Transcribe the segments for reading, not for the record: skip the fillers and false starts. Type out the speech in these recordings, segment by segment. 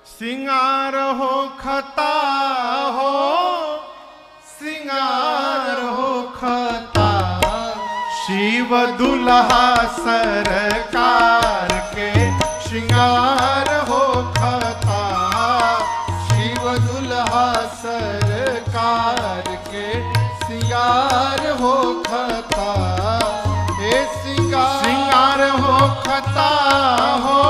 सिंगार हो खता हो, सिंगार हो खता, शिव दुल्हा सरकार के श्रृंगार हो खता, शिव दुल्हा सरकार के सिंगार हो खता, हे सिंगार हो खता हो,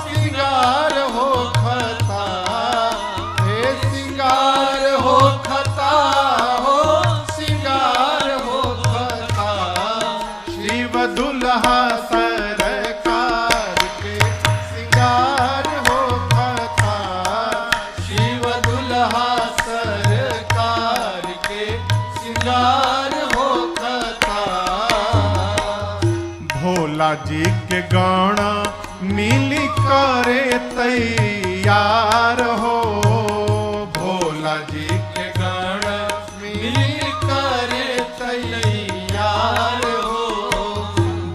सिंगार हो खता, हे सिंगार हो खता हो, सिंगार हो खता, शिव दुल्हा सरकार के सिंगार हो खता, शिव दुल्हा सरकार के सिंगार हो खता। भोला जी के गाना मिली करे तैयार हो, भोला जी के गाना मिली करे तैयार हो,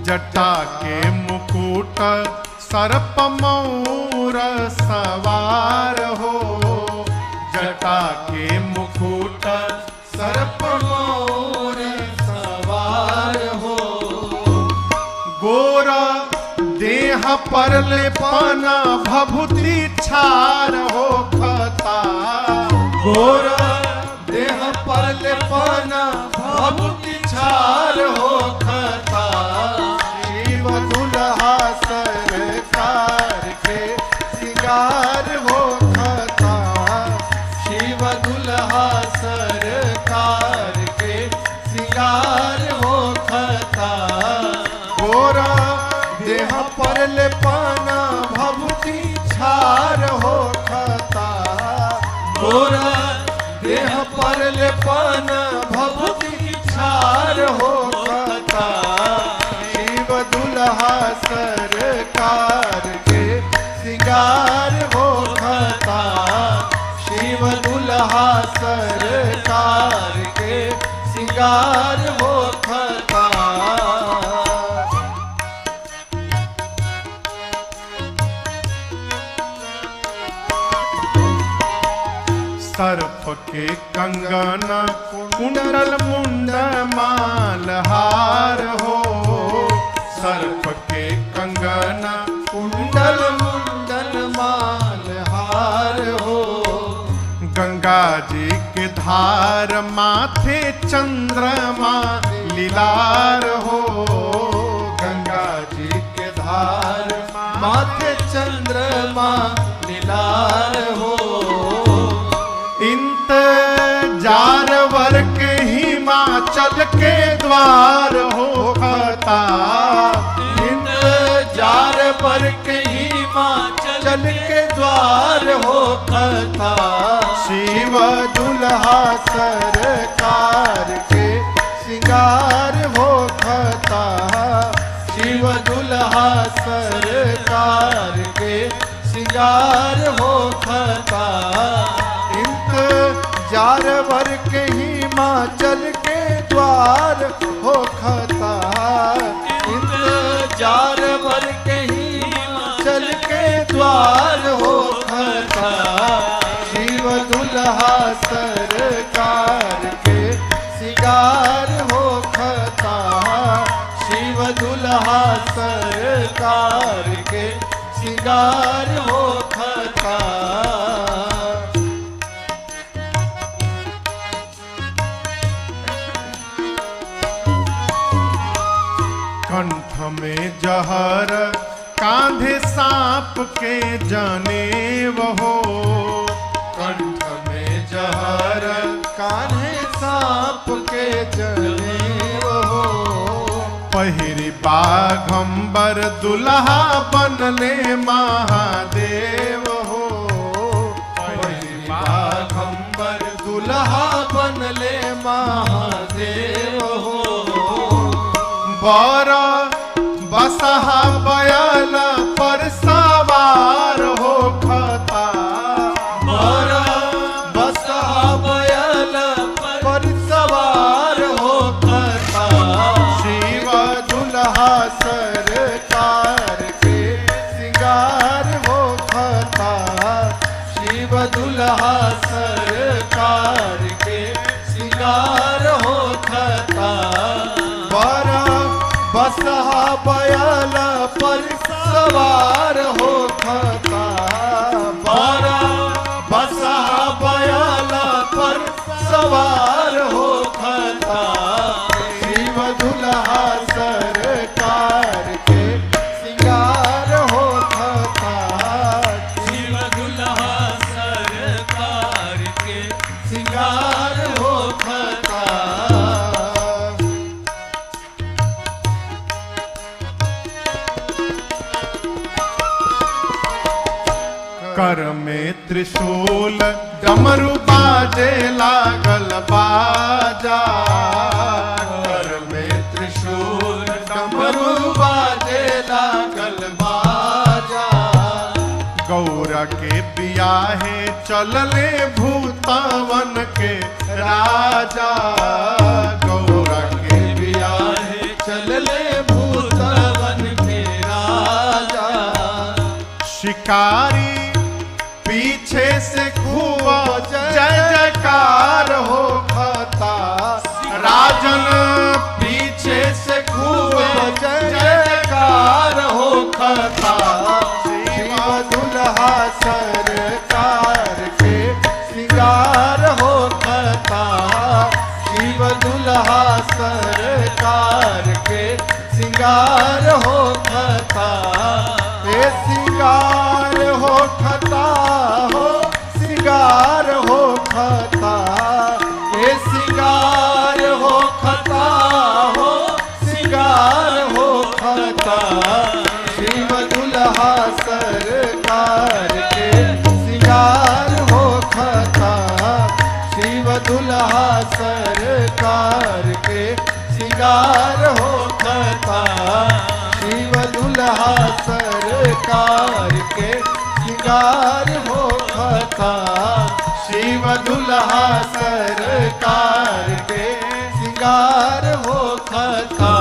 जटा के मुकुट सर्प मौर सवार हो, जटा के मुकुट सर्प मौर सवार हो, गोरा देह पर लेपना भभूति छार हो खता, गोरा देह पर लेपना भभूति छार हो खता, शिव दुल्हा सरकार के सिंगार हो खता, शिव दुल्हा सरकार के सिंगार हो खता, गोरा देह पर लेपना भभूति छार हो खता, गोरा देह पर लेपना भभूति छार हो खता, शिव दुल्हा सरकार के सिंगार हो खता, शिव दुल्हा सरकार के सिंगार हो खता। सर्प के कंगन कुंडल मुंड मालहार हो, सर्प के कंगन कुंडल मुंडल मालहार हो, गंगा जी के धार माथे चंद्रमा लीलार हो, गंगा जी के धार माथे चंद्रमा लीलार हो, इंतजार वर्क हिमाचल के द्वार हो खता, इंतजार वर्क हिमाचल के द्वार हो खता, शिव दुल्हा सरकार के सिंगार हो खता, शिव दुल्हा सरकार के सिंगार हो खता, इंतजार वर्क हिमाचल के द्वार हो खता, इंतजार वर्क हिमाचल के द्वार हो खता, शिव दुल्हा सरकार के सिंगार हो खता, शिव दुल्हा सरकार के सिंगार हो खता। कंठ में जहर कांधे सांप के जनेव हो, कंठ में जहर कांधे सांप के जनेव हो, पहिरी बाघंबर दुल्हा बनले महादेव हो, पहिरी बाघंबर दुल्हा बनले महादेव हो, बर बसहा बैल पर सवार हो खता, बर बसहा बैल पर सवार हो खता, शिव दुल्हा सरकार के सिंगार हो दुल्हा सरकार के सिंगार हो खता। बारा बसहा बैल पर सवार हो खता। बारा बसहा बैल पर सवार हो खता। शिव दुल्हा सरकार के सिंगार हो खता। शिव दुल्हा सरकार के सिंगार हो खता। कर में त्रिशूल डमरू बाजे लागल बाजा। कर में त्रिशूल डमरू बाजे लागल बाजा। गौरा के बियाहे चलले भूतावन के राजा। गौरा के बियाहे चलले भूतावन के राजा। शिकारी पीछे से खूब जय जयकार हो खता। राजन पीछे से खूब जय जयकार हो खता। शिव दुल्हा सरकार के सिंगार हो खता। शिव दुल्हा सरकार के सिंगार हो खता। हे सिंगार हो खता हो सिंगार हो खता। हे सिंगार हो खता हो सिंगार हो खता। शिव दुल्हा सरकार के सिंगार हो खता। शिव दुल्हा सरकार के सिंगार हो खता। शिव दुल्हा सरकार के सिंगार हो खता। शिव दुल्हा सरकार के सिंगार हो खता।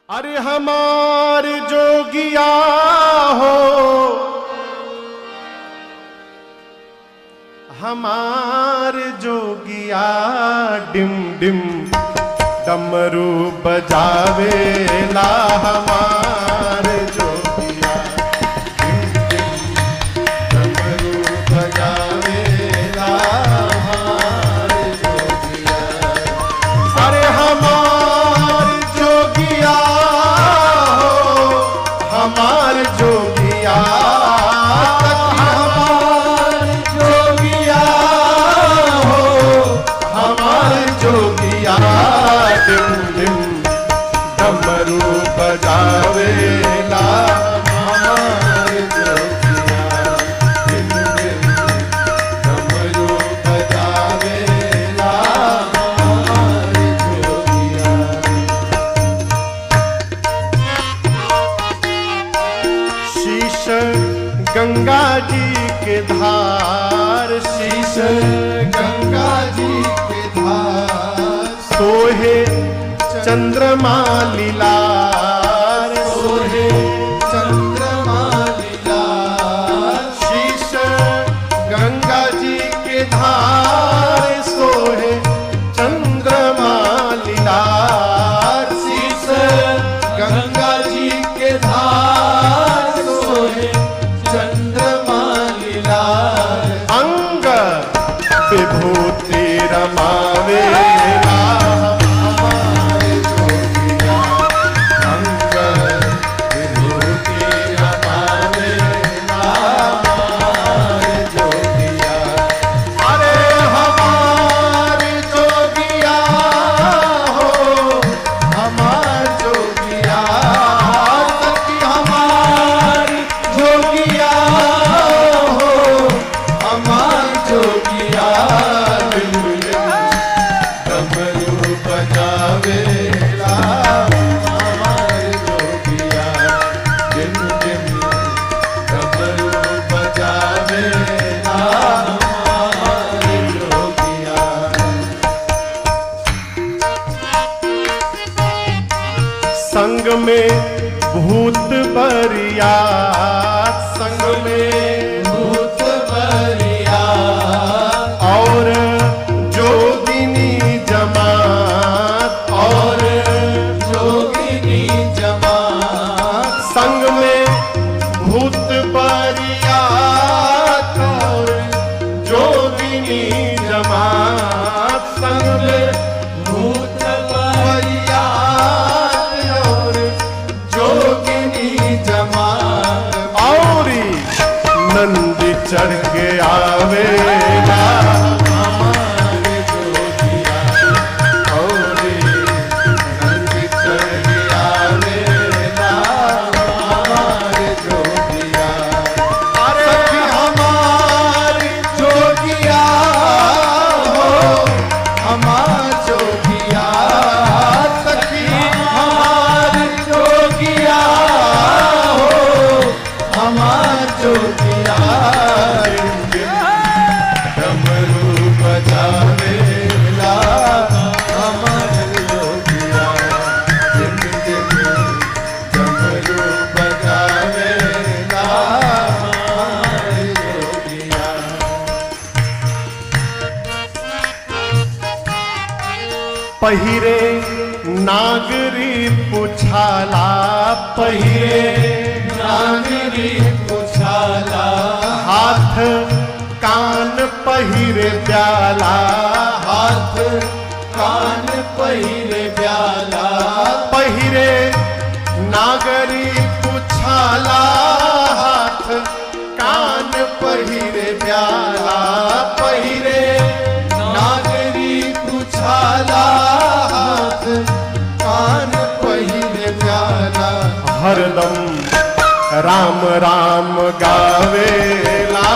अरे हमार जोगिया हो हमार जोगिया डिम डिम डमरू बजावेला। हमार जोगिया डिम डिम डमरू बजावेला। हमार जोगिया अरे हमार जोगिया हो हमार जोगिया। हमार जोगिया हो हमार जोगिया। डिम डिम डमरू बजावेला। हमार जोगिया डिम डिम डमरू बजावेला। हमार जोगिया शीश गंगा जी के धार। शीश गंगा जी के धार। सोहे चंद्रमा लीलार। सोहे चंद्रमा लीलार। शीश गंगा जी के धार। सोहे चंद्रमा लीलार। शीश गंगा जी के धार। सोहे चंद्रमा लीलार। अंग विभूति रमावेला। हमार जोगिया अंग विभूति रमावेला। हमार जोगिया अरे हमार जोगिया हो हमार जोगिया। सखी हमार जोगिया हो हमार जोगिया। डमरू बजावेला। हमार जोगिया डिम डिम डमरू बजावेला। हमार जोगिया संग में भूत बरियात। संग में भूत बरियात और जोगिनी जमात संग में भूत बरियात और जोगिनी जमात औरी नंद चढ़ के आवेला हमारे जोगिया और नंद चढ़ के आवेला हमारे जोगिया अरे हमारे जोगिया हो हमार जोगिया सखी हमार जोगिया हो हमार जोगिया डमरू बजावेला हमार जोगिया जिन जिन डमरू बजावेला हमार जोगिया पहिरे नागरी पुछाला पहिरे नागरी पुछाला हाथ कान पहिरे प्याला हाथ कान पहिरे प्याला पहिरे नागरी पुछाला हाथ कान पहिरे प्याला पहिरे नागरी पुछाला हाथ कान पहिरे प्याला हरदम राम राम गावेला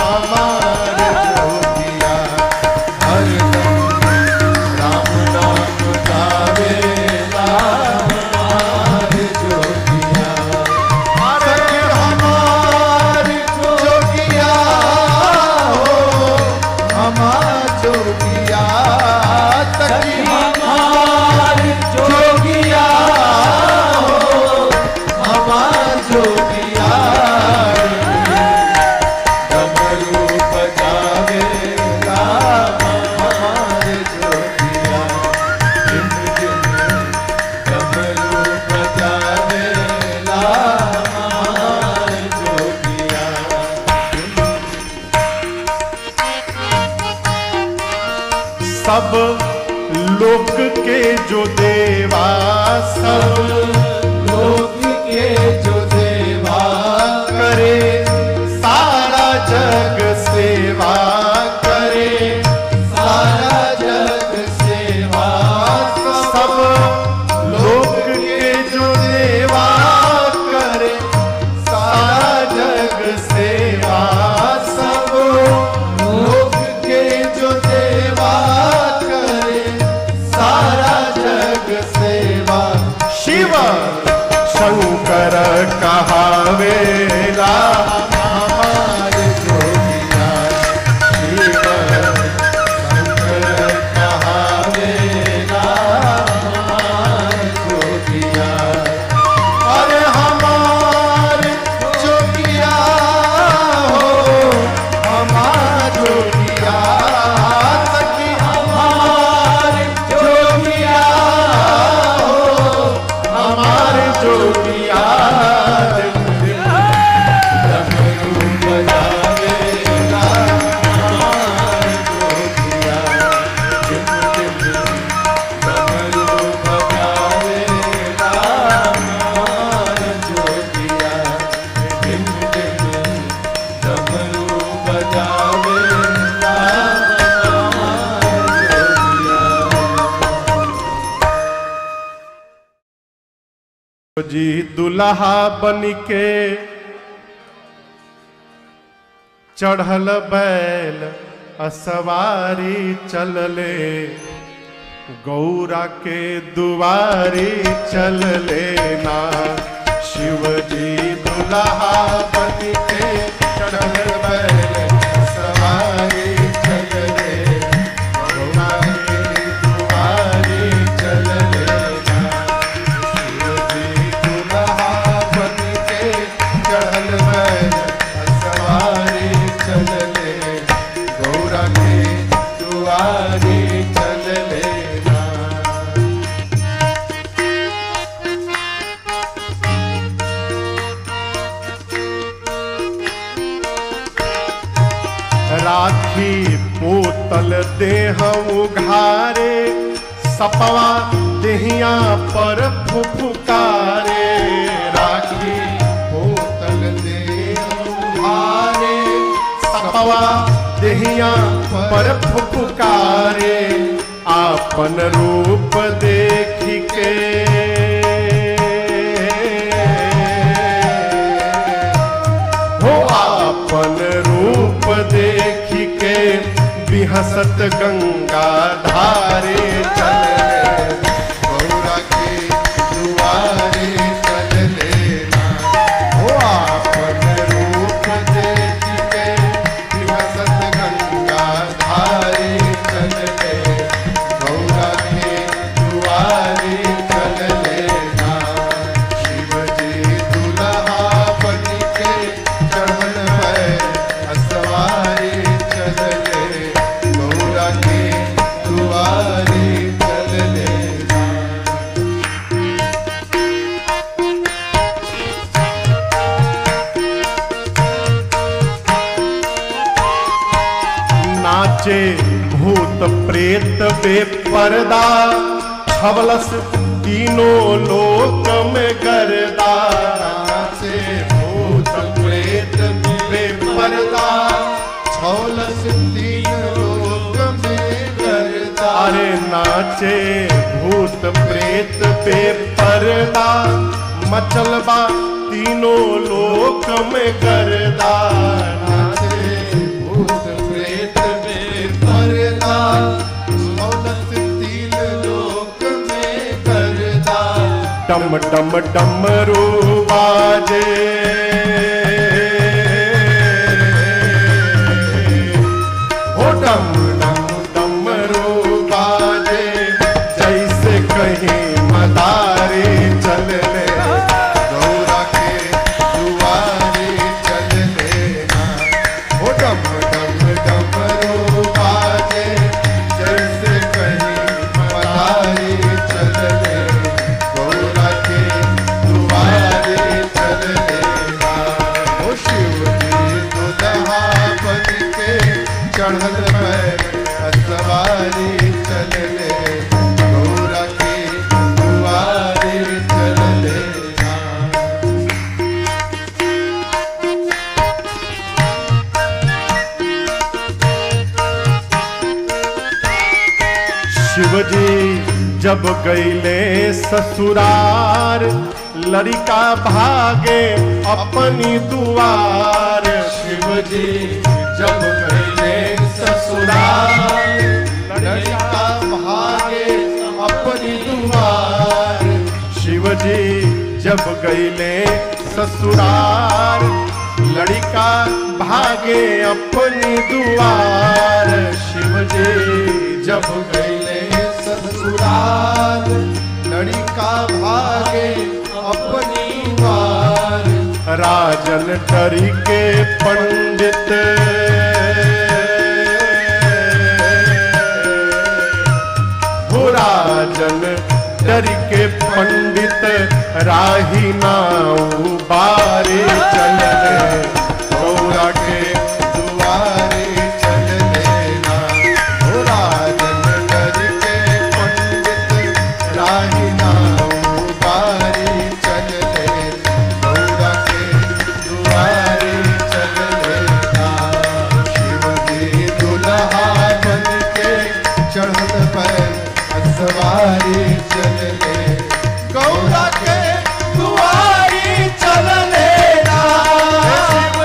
हमार जोगिया हरदम राम नाम गावेला हमार जोगिया सखी हमार जोगिया हो हमार जोगिया सखी हमार जोगिया हो हमार जोगिया डमरू बजावेला हमार जोगिया जिन जिन डमरू बजावेला हमार जोगिया सब लोक के जो देवा सब लोक के जो देवा करे सारा जग सेवा करे सारा जग सेवा सब लोक के जो देवा करे सारा जग सेवा सब लोक के जो देवा करे सारा जग सेवा शिव शंकर कहावेला हमार जोगिया शिव शंकर कहावेला हमार जोगिया अरे हमार जोगिया हो हमार जोगिया सखी हमार जोगिया हो हमार जोगिया डमरू बजावेला हमार जोगिया जिन जिन डमरू बजावेला हमार जोगिया जिन जिन डमरू बजावेला हमार जोगिया जी दुल्हा बन के चढ़ल बैल असवारी चलले गौरा के दुआरी चलले ना शिव जी दुल्हा बन के चढ़ल बैल असवारी चलले गौरा के दुआरी चलले ना शिव जी दुल्हा बन के चढ़ल बैल सवारी चलले गौरा के दुआरी चलले ना राखी बोतल देह उघारे, सपवा देहिया पर फुफुकारे। राखी बोतल देह उघारे, सपवा देहिया पर फुफुकारे। आपन रूप देख के हो, आपन रूप देख के बिहसत गंगा धारे चले। गौरा के दुआरे चल लेना, हो आपन रूप देख के बिहसत गंगा धारे चल ले। गौरा के दुआरे चल लेना, शिव जी दुल्हा बन के चढ़ल है असवारे चल ले। गौरा के दुआरे चल लेना। नाचे भूत प्रेत बेपर्दा, छवलस तीनों लोक में गर्दा। नाचे भूत प्रेत बेपर्दा, छौलस तीन लोक में गर्दा। अरे नाचे भूत प्रेत बेपर्दा, मचलबा तीनों लोक में गर्दा। नाचे भूत प्रेत बेपर्दा, छौलस तीन लोक में गर्दा। डम डम डमरू बाजे, हो डम डम डमरू बाजे, जैसे कहीं मदारी चल ले। गौरा के दुआरे चल लेना, हो डम डम डमरू बाजे, जैसे कहीं मदारी चल ले। गौरा के दुआरे चल लेना, हो शिव जी दुल्हा बन के चढ़ल पैर असवारी चल ले। गौरा के दुआरे चल लेना। शिवजी जब गईले ससुरार, लड़का भागे अपनी दुआर। शिवजी जब गए ससुराल, लड़का भागे अपनी दुआर। शिवजी जब गईले ससुरार, लड़का भागे अपनी दुआर। शिवजी जब गए ससुराल, लड़का भागे अपनी दुआर। राजन डरी के पंडित, हो राजन डरी के पंडित, राही नाऊ बारे चले। गौरा के दुआरे चल लेना, हो राजन डर के पंडित, राही नाऊ बारे चल ले। गौरा के दुआरे चल लेना, शिव जी दुल्हा बन के चढ़ल पैर असवारी चल ले। गौरा के दुआरी चल लेना, शिव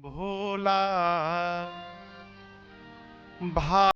भोला भा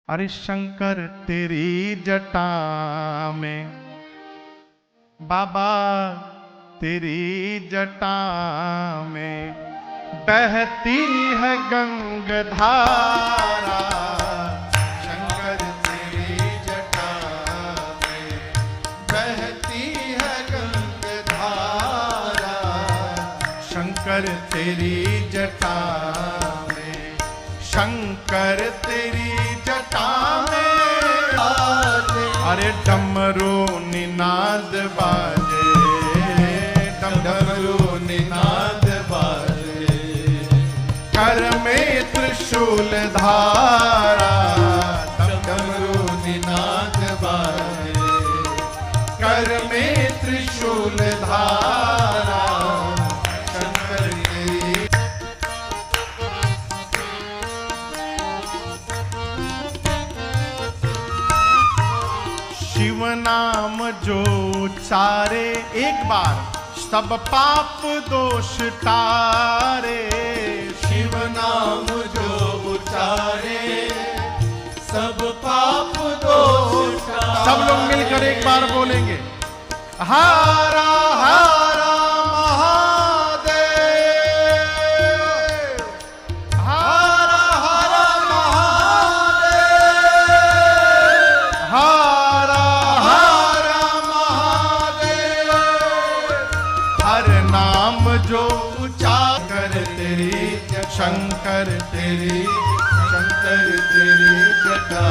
अरे शंकर तेरी जटा में, बाबा तेरी जटा में बहती है गंगाधारा। शंकर तेरी जटा में बहती है गंगाधारा। शंकर तेरी जटा में, शंकर तेरी जटा में, अरे डमरू निनाद बाजे, डमरू निनाद बाजे। कर में त्रिशूल धारा, डमरू निनाद बाजे। कर में त्रिशूल धारा। शंकर तेरी शिव नाम जो उच्चारे एक बार, सब पाप दोष तारे। शिव नाम जो उच्चारे सब पाप दोष तारे। सब लोग मिलकर एक बार बोलेंगे, हारा हारा महादेव, हारा हारा महादेव, हारा हारा महादेव। हर नाम जो उच्चार तेरी, शंकर तेरी, शंकर तेरी जटा